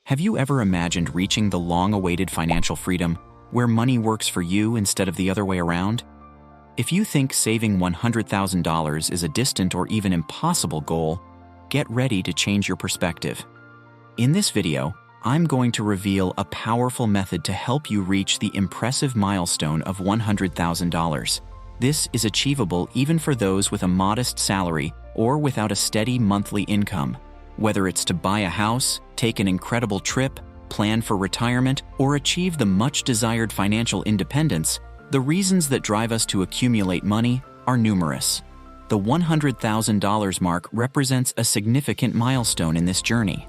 Have you ever imagined reaching the long-awaited financial freedom where money works for you instead of the other way around? If you think saving $100,000 is a distant or even impossible goal, get ready to change your perspective. In this video, I'm going to reveal a powerful method to help you reach the impressive milestone of $100,000. This is achievable even for those with a modest salary or without a steady monthly income. Whether it's to buy a house, take an incredible trip, plan for retirement, or achieve the much-desired financial independence, the reasons that drive us to accumulate money are numerous. The $100,000 mark represents a significant milestone in this journey.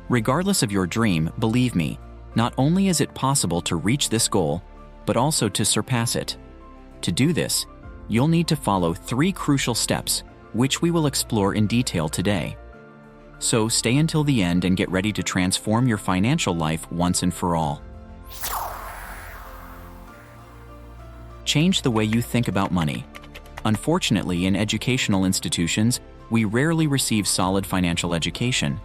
Regardless of your dream, believe me, not only is it possible to reach this goal, but also to surpass it. To do this, you'll need to follow 3 crucial steps, which we will explore in detail today. So stay until the end and get ready to transform your financial life once and for all. Change the way you think about money. Unfortunately, in educational institutions, we rarely receive solid financial education.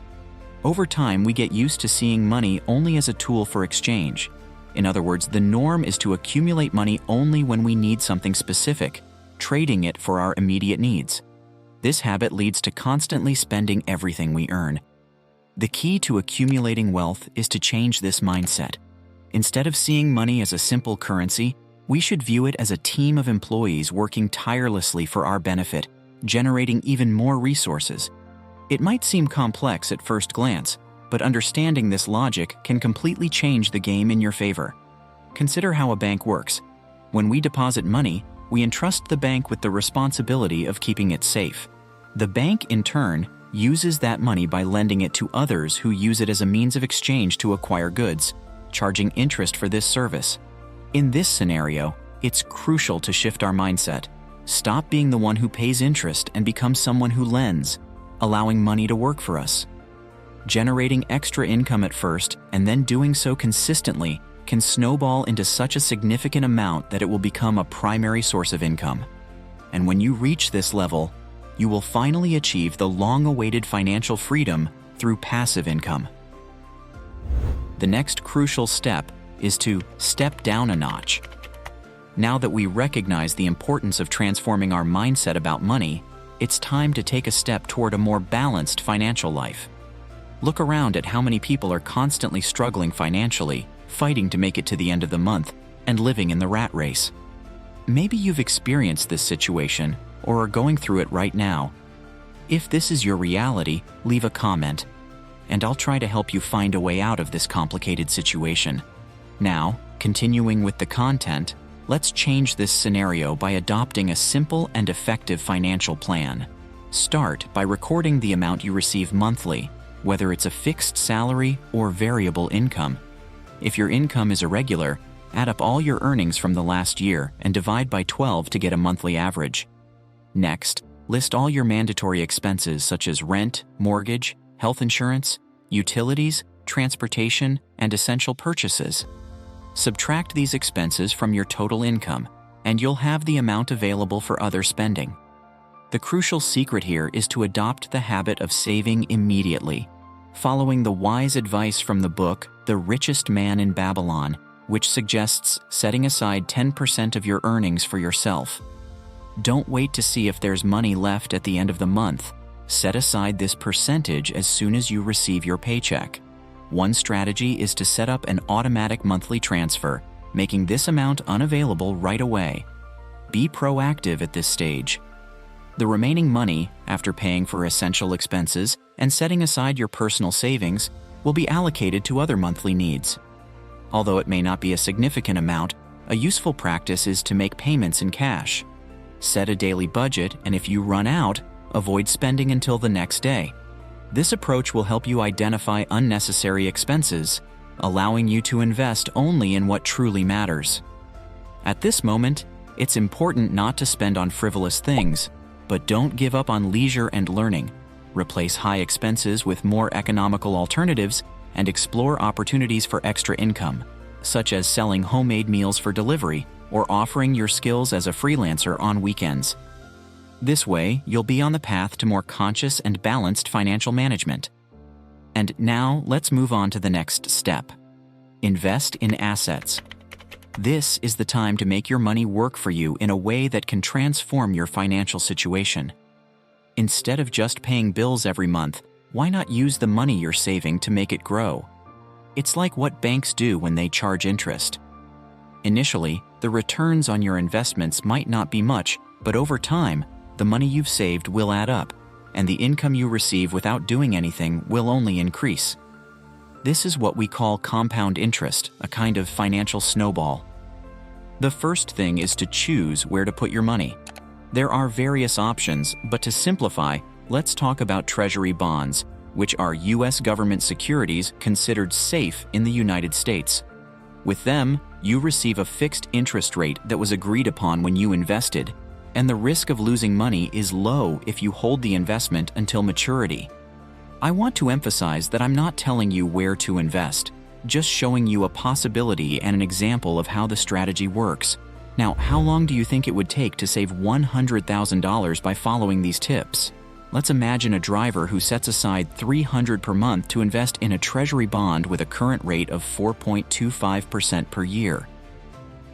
Over time, we get used to seeing money only as a tool for exchange. In other words, the norm is to accumulate money only when we need something specific, trading it for our immediate needs. This habit leads to constantly spending everything we earn. The key to accumulating wealth is to change this mindset. Instead of seeing money as a simple currency, we should view it as a team of employees working tirelessly for our benefit, generating even more resources. It might seem complex at first glance, but understanding this logic can completely change the game in your favor. Consider how a bank works. When we deposit money, we entrust the bank with the responsibility of keeping it safe. The bank, in turn, uses that money by lending it to others who use it as a means of exchange to acquire goods, charging interest for this service. In this scenario, it's crucial to shift our mindset. Stop being the one who pays interest and become someone who lends, allowing money to work for us. Generating extra income at first and then doing so consistently can snowball into such a significant amount that it will become a primary source of income. And when you reach this level, you will finally achieve the long-awaited financial freedom through passive income. The next crucial step is to step down a notch. Now that we recognize the importance of transforming our mindset about money, it's time to take a step toward a more balanced financial life. Look around at how many people are constantly struggling financially, fighting to make it to the end of the month, and living in the rat race. Maybe you've experienced this situation or are going through it right now. If this is your reality, leave a comment, and I'll try to help you find a way out of this complicated situation. Now, continuing with the content, let's change this scenario by adopting a simple and effective financial plan. Start by recording the amount you receive monthly, whether it's a fixed salary or variable income. If your income is irregular, add up all your earnings from the last year and divide by 12 to get a monthly average. Next, list all your mandatory expenses such as rent, mortgage, health insurance, utilities, transportation, and essential purchases. Subtract these expenses from your total income, and you'll have the amount available for other spending. The crucial secret here is to adopt the habit of saving immediately, following the wise advice from the book The Richest Man in Babylon, which suggests setting aside 10% of your earnings for yourself. Don't wait to see if there's money left at the end of the month. Set aside this percentage as soon as you receive your paycheck. One strategy is to set up an automatic monthly transfer, making this amount unavailable right away. Be proactive at this stage. The remaining money, after paying for essential expenses and setting aside your personal savings, will be allocated to other monthly needs. Although it may not be a significant amount, a useful practice is to make payments in cash. Set a daily budget, and if you run out, avoid spending until the next day. This approach will help you identify unnecessary expenses, allowing you to invest only in what truly matters. At this moment, it's important not to spend on frivolous things, but don't give up on leisure and learning. Replace high expenses with more economical alternatives and explore opportunities for extra income, such as selling homemade meals for delivery or offering your skills as a freelancer on weekends. This way, you'll be on the path to more conscious and balanced financial management. And now let's move on to the next step. Invest in assets. This is the time to make your money work for you in a way that can transform your financial situation. Instead of just paying bills every month, why not use the money you're saving to make it grow? It's like what banks do when they charge interest. Initially, the returns on your investments might not be much, but over time, the money you've saved will add up, and the income you receive without doing anything will only increase. This is what we call compound interest, a kind of financial snowball. The first thing is to choose where to put your money. There are various options, but to simplify, let's talk about Treasury bonds, which are U.S. government securities considered safe in the United States. With them, you receive a fixed interest rate that was agreed upon when you invested, and the risk of losing money is low if you hold the investment until maturity. I want to emphasize that I'm not telling you where to invest, just showing you a possibility and an example of how the strategy works. Now, how long do you think it would take to save $100,000 by following these tips? Let's imagine a driver who sets aside $300 per month to invest in a Treasury bond with a current rate of 4.25% per year.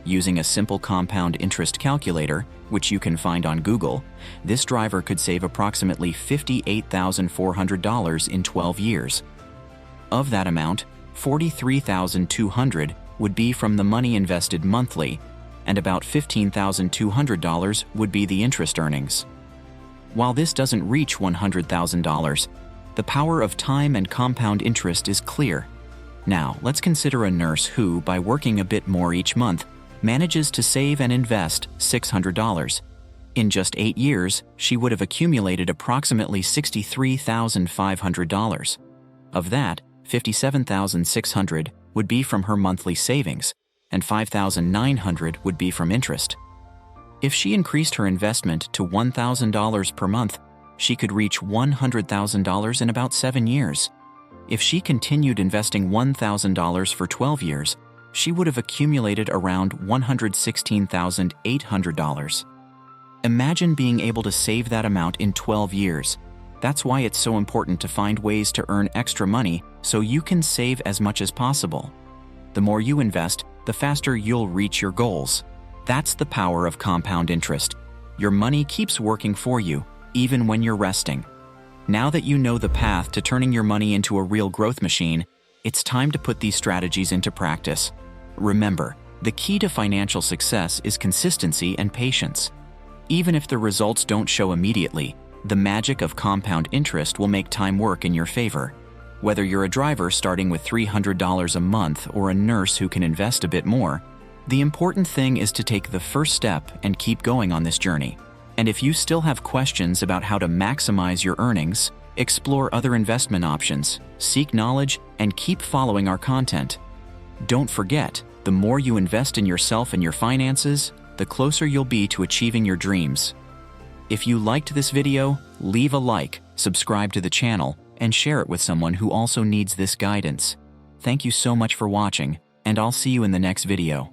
Using a simple compound interest calculator, which you can find on Google, this driver could save approximately $58,400 in 12 years. Of that amount, $43,200 would be from the money invested monthly, and about $15,200 would be the interest earnings. While this doesn't reach $100,000, the power of time and compound interest is clear. Now, let's consider a nurse who, by working a bit more each month, manages to save and invest $600. In just 8 years, she would have accumulated approximately $63,500. Of that, $57,600 would be from her monthly savings, and $5,900 would be from interest. If she increased her investment to $1,000 per month, she could reach $100,000 in about 7 years. If she continued investing $1,000 for 12 years, she would have accumulated around $116,800. Imagine being able to save that amount in 12 years. That's why it's so important to find ways to earn extra money so you can save as much as possible. The more you invest, the faster you'll reach your goals. That's the power of compound interest. Your money keeps working for you, even when you're resting. Now that you know the path to turning your money into a real growth machine, it's time to put these strategies into practice. Remember, the key to financial success is consistency and patience. Even if the results don't show immediately, the magic of compound interest will make time work in your favor. Whether you're a driver starting with $300 a month or a nurse who can invest a bit more, the important thing is to take the first step and keep going on this journey. And if you still have questions about how to maximize your earnings, explore other investment options, seek knowledge, and keep following our content. Don't forget, the more you invest in yourself and your finances, the closer you'll be to achieving your dreams. If you liked this video, leave a like, subscribe to the channel, and share it with someone who also needs this guidance. Thank you so much for watching, and I'll see you in the next video.